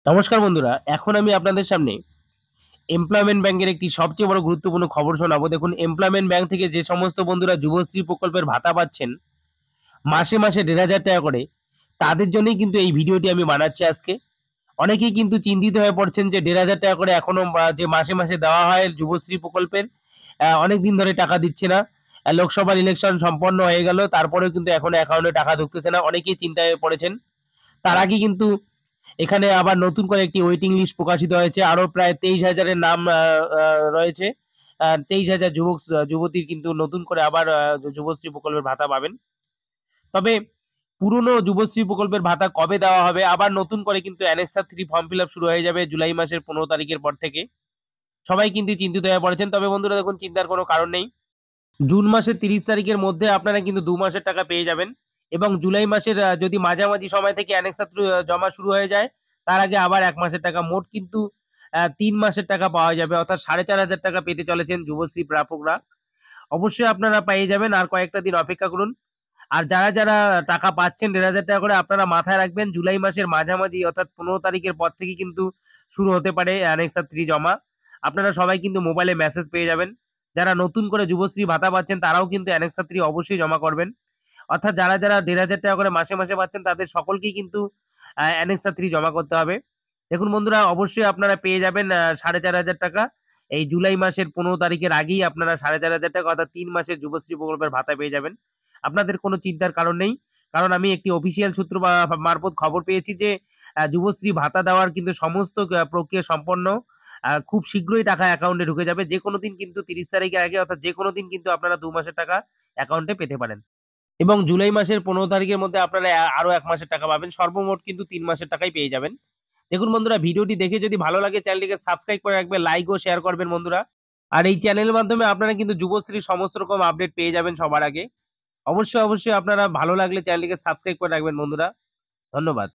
নমস্কার বন্ধুরা, এখন আমি আপনাদের সামনে এমপ্লয়মেন্ট ব্যাংকের একটি সবচেয়ে বড় গুরুত্বপূর্ণ খবর শোনাবো। দেখুন, এমপ্লয়মেন্ট ব্যাংক থেকে যে সমস্ত বন্ধুরা যুবশ্রী প্রকল্পের ভাতা পাচ্ছেন মাসে, মাসে ৳১৫০০ করে, তাদের জন্যই কিন্তু এই ভিডিওটি আমি বানাচ্ছি আজকে। অনেকেই কিন্তু চিন্তিত হয়ে পড়ছেন যে ৳১৫০০ করে এখনো যে মাসে, মাসে দেওয়া হয় যুবশ্রী প্রকল্পের, অনেকদিন ধরে টাকা দিচ্ছে না। লোকসভার ইলেকশন সম্পন্ন হয়ে গেল, তারপরেও কিন্তু এখনো অ্যাকাউন্টে টাকা ঢুকতেছে না। অনেকেই চিন্তায় পড়েছেন। তার আগে কিন্তু এখানে আবার নতুন করে একটি ওয়েটিং লিস্ট প্রকাশিত হয়েছে। আরো প্রায় ২৩,০০০ এর নাম আ আ রয়েছে। ২৩,০০০ যুবতীর কিন্তু নতুন করে আবার যুবশ্রী প্রকল্পের ভাতা পাবেন। তবে পুরনো যুবশ্রী প্রকল্পের ভাতা কবে দেওয়া হবে? আবার নতুন করে কিন্তু অ্যানেক্সার 3 ফর্ম ফিল আপ শুরু হয়ে যাবে জুলাই মাসের ১৫ তারিখের পর থেকে। সবাই কিন্তু চিন্তিত হয়ে পড়েছেন। তবে বন্ধুরা দেখুন, চিন্তার কোনো কারণ নেই। জুন মাসের ৩০ তারিখের মধ্যে আপনারা কিন্তু ২ মাসের টাকা পেয়ে যাবেন এবং জুলাই মাসের যদি মাঝামাঝি সময় থেকে অ্যানেক্সার জমা শুরু হয়ে যায়, তার আগে আবার ১ মাসের টাকা, মোট কিন্তু ৩ মাসের টাকা পাওয়া যাবে। অর্থাৎ ৳৪,৫০০ পেতে চলেছেন যুবশ্রী প্রাপকরা। অবশ্যই আপনারা পেয়ে যাবেন। আর কয়েকটা দিন অপেক্ষা করুন। আর যারা টাকা পাচ্ছেন ৳১৫০০ করে, আপনারা মাথায় রাখবেন জুলাই মাসের মাঝামাঝি অর্থাৎ ১৫ তারিখের পর থেকে কিন্তু শুরু হতে পারে অ্যানেক্সার ৩ জমা। আপনারা সবাই কিন্তু মোবাইলে মেসেজ পেয়ে যাবেন। যারা নতুন করে যুবশ্রী ভাতা পাচ্ছেন তারাও কিন্তু অ্যানেক্সার ৩ অবশ্যই জমা করবেন। অর্থাৎ যারা ৳১৫০০ করে মাসে, মাসে পাচ্ছেন তাদের সকলকেই কিন্তু অ্যানেক্সার ৩ জমা করতে হবে। দেখুন বন্ধুরা, অবশ্যই আপনারা পেয়ে যাবেন ৳৪,৫০০। এই জুলাই মাসের ১৫ তারিখের আগেই আপনারা ৳৪,৫০০ অর্থাৎ ৩ মাসের যুবশ্রী প্রকল্পের ভাতা পেয়ে যাবেন। আপনাদের কোনো চিন্তার কারণ নেই। কারণ আমি একটি অফিসিয়াল সূত্র মারফত খবর পেয়েছি যে যুবশ্রী ভাতা দেওয়ার কিন্তু সমস্ত প্রক্রিয়া সম্পন্ন। খুব শীঘ্রই টাকা অ্যাকাউন্টে ঢুকে যাবে। যেকোনো দিন কিন্তু ৩০ তারিখের আগে, অর্থাৎ যেকোনো দিন কিন্তু আপনারা ২ মাসের টাকা অ্যাকাউন্টে পেতে পারেন। এবং জুলাই মাসের ১৫ তারিখের মধ্যে আপনারা আরো ১ মাসের টাকা পাবেন। সর্বমোট কিন্তু ৩ মাসের টাকাই পেয়ে যাবেন। দেখুন বন্ধুরা, ভিডিওটি দেখে যদি ভালো লাগে চ্যানেলটিকে সাবস্ক্রাইব করে রাখবেন, লাইক ও শেয়ার করবেন বন্ধুরা। আর এই চ্যানেলের মাধ্যমে আপনারা কিন্তু যুবশ্রীর সমস্ত রকম আপডেট পেয়ে যাবেন সবার আগে। অবশ্যই আপনারা ভালো লাগলে চ্যানেলটিকে সাবস্ক্রাইব করে রাখবেন বন্ধুরা। ধন্যবাদ।